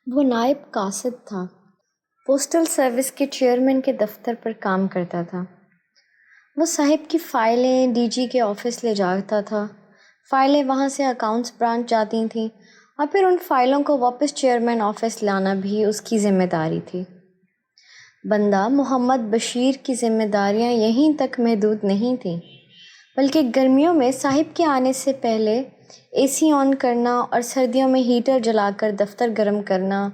وہ نائب قاصد تھا، پوسٹل سروس کے چیئرمین کے دفتر پر کام کرتا تھا۔ وہ صاحب کی فائلیں ڈی جی کے آفس لے جاتا تھا، فائلیں وہاں سے اکاؤنٹس برانچ جاتی تھیں اور پھر ان فائلوں کو واپس چیئرمین آفس لانا بھی اس کی ذمہ داری تھی۔ بندہ محمد بشیر کی ذمہ داریاں یہیں تک محدود نہیں تھیں، بلکہ گرمیوں میں صاحب کے آنے سے پہلے اے سی آن کرنا اور سردیوں میں ہیٹر جلا کر دفتر گرم کرنا،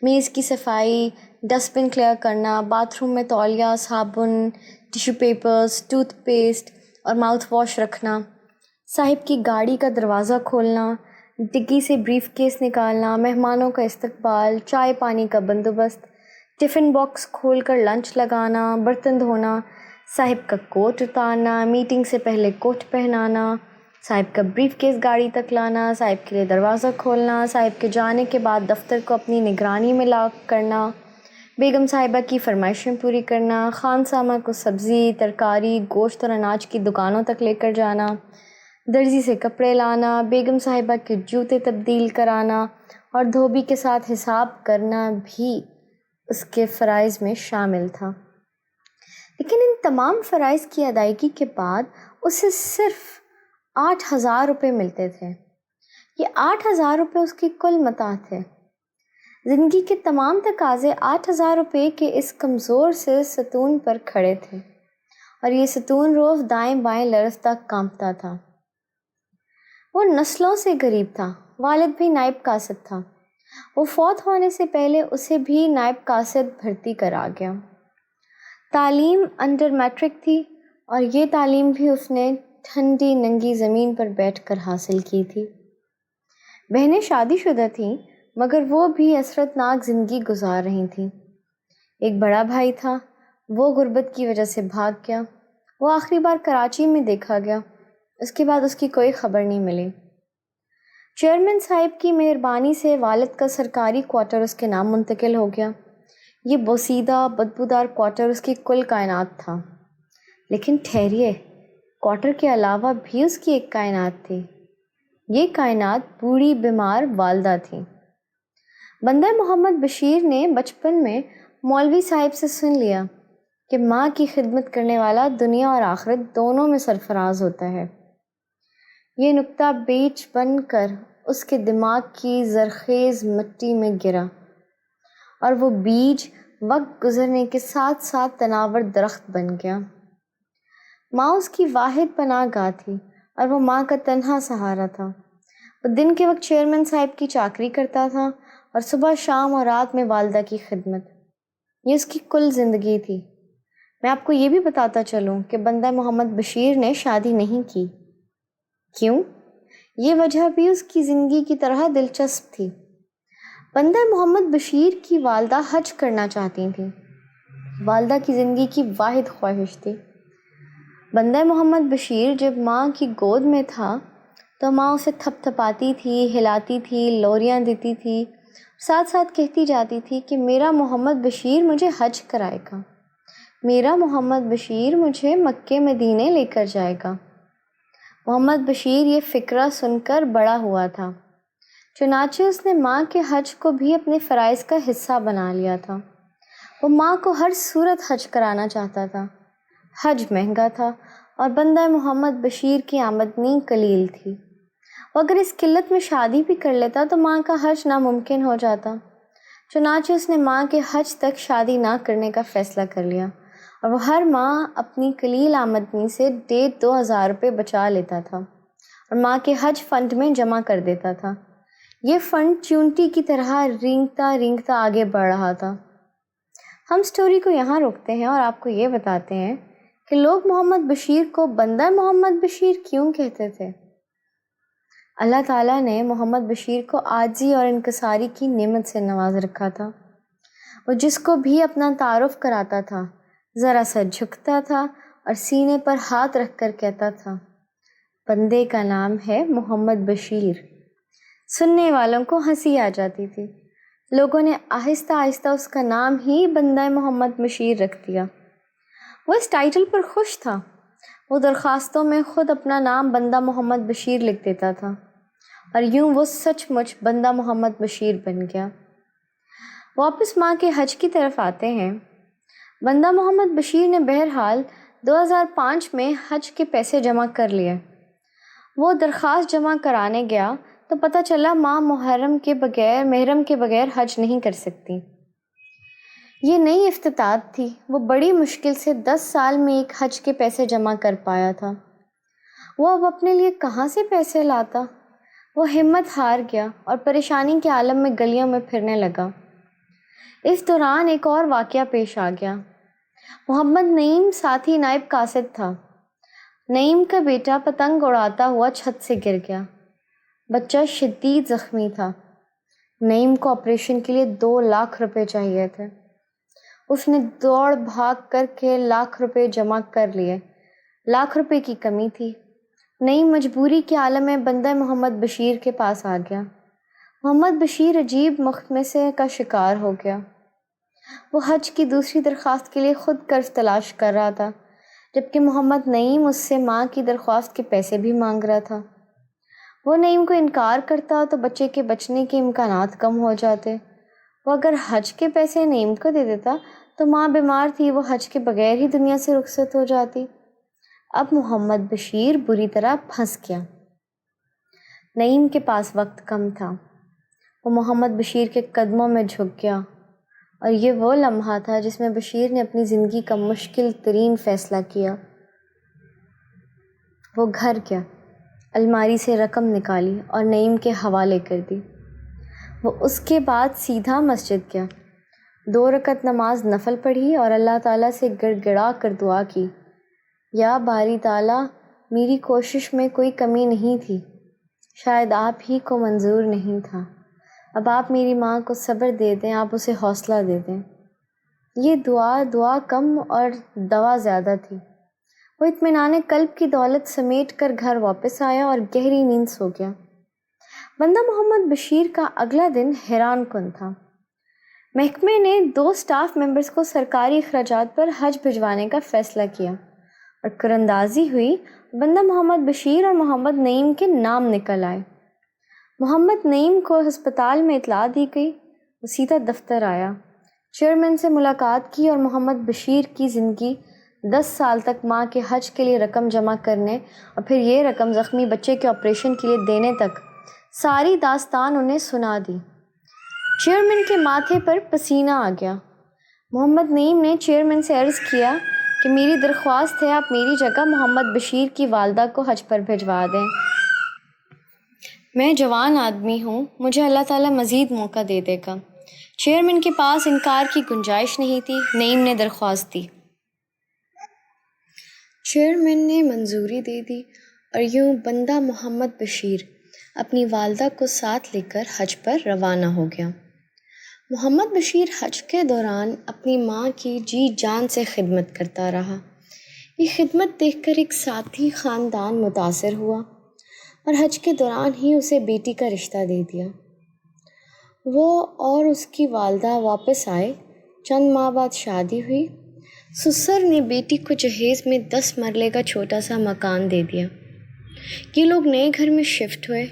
میز کی صفائی، ڈسٹ بن کلیئر کرنا، باتھ روم میں تولیہ، صابن، ٹیشو پیپرز، ٹوتھ پیسٹ اور ماؤتھ واش رکھنا، صاحب کی گاڑی کا دروازہ کھولنا، ڈگی سے بریف کیس نکالنا، مہمانوں کا استقبال، چائے پانی کا بندوبست، ٹفن باکس کھول کر لنچ لگانا، برتن دھونا، صاحب کا کوٹ اتارنا، میٹنگ سے پہلے کوٹ پہنانا، صاحب کا بریف کیس گاڑی تک لانا، صاحب کے لیے دروازہ کھولنا، صاحب کے جانے کے بعد دفتر کو اپنی نگرانی میں لاک کرنا، بیگم صاحبہ کی فرمائشیں پوری کرنا، خان سامہ کو سبزی، ترکاری، گوشت اور اناج کی دکانوں تک لے کر جانا، درزی سے کپڑے لانا، بیگم صاحبہ کے جوتے تبدیل کرانا اور دھوبی کے ساتھ حساب کرنا بھی اس کے فرائض میں شامل تھا۔ لیکن ان تمام فرائض کی ادائیگی کے بعد اسے صرف 8,000 روپے ملتے تھے۔ یہ 8,000 روپے اس کی کل متاع تھے۔ زندگی کے تمام تقاضے 8,000 روپے کے اس کمزور سے ستون پر کھڑے تھے، اور یہ ستون روز دائیں بائیں لرزتا کانپتا تھا۔ وہ نسلوں سے غریب تھا، والد بھی نائب قاصد تھا۔ وہ فوت ہونے سے پہلے اسے بھی نائب قاصد بھرتی کرا گیا۔ تعلیم انڈر میٹرک تھی، اور یہ تعلیم بھی اس نے ٹھنڈی ننگی زمین پر بیٹھ کر حاصل کی تھی۔ بہنیں شادی شدہ تھیں، مگر وہ بھی حسرت ناک زندگی گزار رہی تھیں۔ ایک بڑا بھائی تھا، وہ غربت کی وجہ سے بھاگ گیا۔ وہ آخری بار کراچی میں دیکھا گیا، اس کے بعد اس کی کوئی خبر نہیں ملی۔ چیئرمین صاحب کی مہربانی سے والد کا سرکاری کوارٹر اس کے نام منتقل ہو گیا۔ یہ بوسیدہ بدبودار کوارٹر اس کی کل کائنات تھا۔ لیکن ٹھہریے، کوارٹر کے علاوہ بھی اس کی ایک کائنات تھی۔ یہ کائنات بوڑھی بیمار والدہ تھی۔ بندہ محمد بشیر نے بچپن میں مولوی صاحب سے سن لیا کہ ماں کی خدمت کرنے والا دنیا اور آخرت دونوں میں سرفراز ہوتا ہے۔ یہ نکتہ بیج بن کر اس کے دماغ کی زرخیز مٹی میں گرا، اور وہ بیج وقت گزرنے کے ساتھ ساتھ تناور درخت بن گیا۔ ماں اس کی واحد پناہ گاہ تھی، اور وہ ماں کا تنہا سہارا تھا۔ وہ دن کے وقت چیئرمین صاحب کی چاکری کرتا تھا، اور صبح شام اور رات میں والدہ کی خدمت۔ یہ اس کی کل زندگی تھی۔ میں آپ کو یہ بھی بتاتا چلوں کہ بندہ محمد بشیر نے شادی نہیں کی۔ کیوں؟ یہ وجہ بھی اس کی زندگی کی طرح دلچسپ تھی۔ بندہ محمد بشیر کی والدہ حج کرنا چاہتی تھیں۔ والدہ کی زندگی کی واحد خواہش تھی۔ بندہ محمد بشیر جب ماں کی گود میں تھا تو ماں اسے تھپ تھپاتی تھی، ہلاتی تھی، لوریاں دیتی تھی، ساتھ ساتھ کہتی جاتی تھی کہ میرا محمد بشیر مجھے حج کرائے گا، میرا محمد بشیر مجھے مکے مدینے لے کر جائے گا۔ محمد بشیر یہ فکرہ سن کر بڑا ہوا تھا، چنانچہ اس نے ماں کے حج کو بھی اپنے فرائض کا حصہ بنا لیا تھا۔ وہ ماں کو ہر صورت حج کرانا چاہتا تھا۔ حج مہنگا تھا، اور بندہ محمد بشیر کی آمدنی قلیل تھی۔ وہ اگر اس قلت میں شادی بھی کر لیتا تو ماں کا حج ناممکن ہو جاتا۔ چنانچہ اس نے ماں کے حج تک شادی نہ کرنے کا فیصلہ کر لیا، اور وہ ہر ماہ اپنی قلیل آمدنی سے 1,500-2,000 روپے بچا لیتا تھا اور ماں کے حج فنڈ میں جمع کر دیتا تھا۔ یہ فنڈ چونٹی کی طرح رینگتا رینگتا آگے بڑھ رہا تھا۔ ہم سٹوری کو یہاں روکتے ہیں اور آپ کو یہ بتاتے ہیں کہ لوگ محمد بشیر کو بندہ محمد بشیر کیوں کہتے تھے۔ اللہ تعالیٰ نے محمد بشیر کو عاجزی اور انکساری کی نعمت سے نواز رکھا تھا۔ وہ جس کو بھی اپنا تعارف کراتا تھا ذرا سا جھکتا تھا اور سینے پر ہاتھ رکھ کر کہتا تھا، بندے کا نام ہے محمد بشیر۔ سننے والوں کو ہنسی آ جاتی تھی۔ لوگوں نے آہستہ آہستہ اس کا نام ہی بندہ محمد بشیر رکھ دیا۔ وہ اس ٹائٹل پر خوش تھا۔ وہ درخواستوں میں خود اپنا نام بندہ محمد بشیر لکھ دیتا تھا، اور یوں وہ سچ مچ بندہ محمد بشیر بن گیا۔ واپس ماں کے حج کی طرف آتے ہیں۔ بندہ محمد بشیر نے بہرحال 2005 میں حج کے پیسے جمع کر لیے۔ وہ درخواست جمع کرانے گیا تو پتہ چلا ماں محرم کے بغیر حج نہیں کر سکتی۔ یہ نئی افتتاح تھی۔ وہ بڑی مشکل سے 10 سال میں ایک حج کے پیسے جمع کر پایا تھا۔ وہ اب اپنے لیے کہاں سے پیسے لاتا؟ وہ ہمت ہار گیا اور پریشانی کے عالم میں گلیوں میں پھرنے لگا۔ اس دوران ایک اور واقعہ پیش آ گیا۔ محمد نعیم ساتھی نائب قاصد تھا۔ نعیم کا بیٹا پتنگ اڑاتا ہوا چھت سے گر گیا۔ بچہ شدید زخمی تھا۔ نعیم کو آپریشن کے لیے 2 لاکھ روپے چاہیے تھے۔ اس نے دوڑ بھاگ کر کے لاکھ روپے جمع کر لیے۔ لاکھ روپے کی کمی تھی۔ نعیم مجبوری کے عالم میں بندہ محمد بشیر کے پاس آ گیا۔ محمد بشیر عجیب مخمصے کا شکار ہو گیا۔ وہ حج کی دوسری درخواست کے لیے خود قرض تلاش کر رہا تھا، جبکہ محمد نعیم اس سے ماں کی درخواست کے پیسے بھی مانگ رہا تھا۔ وہ نعیم کو انکار کرتا تو بچے کے بچنے کے امکانات کم ہو جاتے۔ وہ اگر حج کے پیسے نعیم کو دے دیتا تو ماں بیمار تھی، وہ حج کے بغیر ہی دنیا سے رخصت ہو جاتی۔ اب محمد بشیر بری طرح پھنس گیا۔ نعیم کے پاس وقت کم تھا۔ وہ محمد بشیر کے قدموں میں جھک گیا، اور یہ وہ لمحہ تھا جس میں بشیر نے اپنی زندگی کا مشکل ترین فیصلہ کیا۔ وہ گھر گیا، الماری سے رقم نکالی اور نعیم کے حوالے کر دی۔ وہ اس کے بعد سیدھا مسجد گیا، 2 رکعت نماز نفل پڑھی اور اللہ تعالیٰ سے گڑ گڑا کر دعا کی، یا باری تعالیٰ، میری کوشش میں کوئی کمی نہیں تھی، شاید آپ ہی کو منظور نہیں تھا۔ اب آپ میری ماں کو صبر دے دیں، آپ اسے حوصلہ دے دیں۔ یہ دعا کم اور دوا زیادہ تھی۔ وہ اطمینان قلب کی دولت سمیٹ کر گھر واپس آیا اور گہری نیند سو گیا۔ بندہ محمد بشیر کا اگلا دن حیران کن تھا۔ محکمے نے 2 اسٹاف ممبرز کو سرکاری اخراجات پر حج بھجوانے کا فیصلہ کیا، اور قراردادی ہوئی۔ بندہ محمد بشیر اور محمد نعیم کے نام نکل آئے۔ محمد نعیم کو ہسپتال میں اطلاع دی گئی۔ وہ سیدھا دفتر آیا، چیئرمین سے ملاقات کی اور محمد بشیر کی زندگی 10 سال تک ماں کے حج کے لیے رقم جمع کرنے اور پھر یہ رقم زخمی بچے کے آپریشن کے لیے دینے تک ساری داستان انہیں سنا دی۔ چیئرمین کے ماتھے پر پسینہ آ گیا۔ محمد نعیم نے چیئرمین سے عرض کیا کہ میری درخواست ہے آپ میری جگہ محمد بشیر کی والدہ کو حج پر بھجوا دیں۔ میں جوان آدمی ہوں، مجھے اللہ تعالیٰ مزید موقع دے دے گا۔ چیئرمین کے پاس انکار کی گنجائش نہیں تھی۔ نعیم نے درخواست دی، چیئرمین نے منظوری دے دی، اور یوں بندہ محمد بشیر اپنی والدہ کو ساتھ لے کر حج پر روانہ ہو گیا۔ محمد بشیر حج کے دوران اپنی ماں کی جی جان سے خدمت کرتا رہا۔ یہ خدمت دیکھ کر ایک ساتھی خاندان متاثر ہوا اور حج کے دوران ہی اسے بیٹی کا رشتہ دے دیا۔ وہ اور اس کی والدہ واپس آئے۔ چند ماہ بعد شادی ہوئی۔ سسر نے بیٹی کو جہیز میں 10 مرلے کا چھوٹا سا مکان دے دیا۔ یہ لوگ نئے گھر میں شفٹ ہوئے۔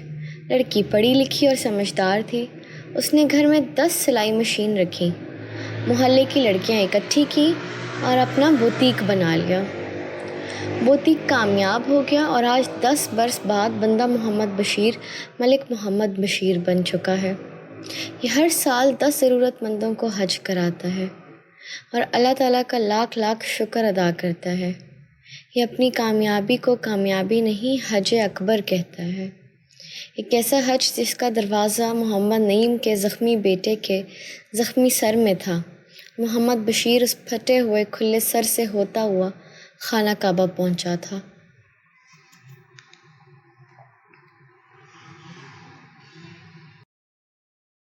لڑکی پڑھی لکھی اور سمجھدار تھی۔ اس نے گھر میں 10 سلائی مشین رکھی، محلے کی لڑکیاں اکٹھی کی اور اپنا بوتیک بنا لیا۔ بوتیک کامیاب ہو گیا اور آج 10 برس بعد بندہ محمد بشیر ملک محمد بشیر بن چکا ہے۔ یہ ہر سال 10 ضرورت مندوں کو حج کراتا ہے اور اللہ تعالیٰ کا لاکھ لاکھ شکر ادا کرتا ہے۔ یہ اپنی کامیابی کو کامیابی نہیں، حج اکبر کہتا ہے۔ ایک ایسا حج جس کا دروازہ محمد نعیم کے زخمی بیٹے کے زخمی سر میں تھا۔ محمد بشیر اس پھٹے ہوئے کھلے سر سے ہوتا ہوا خانہ کعبہ پہنچا تھا۔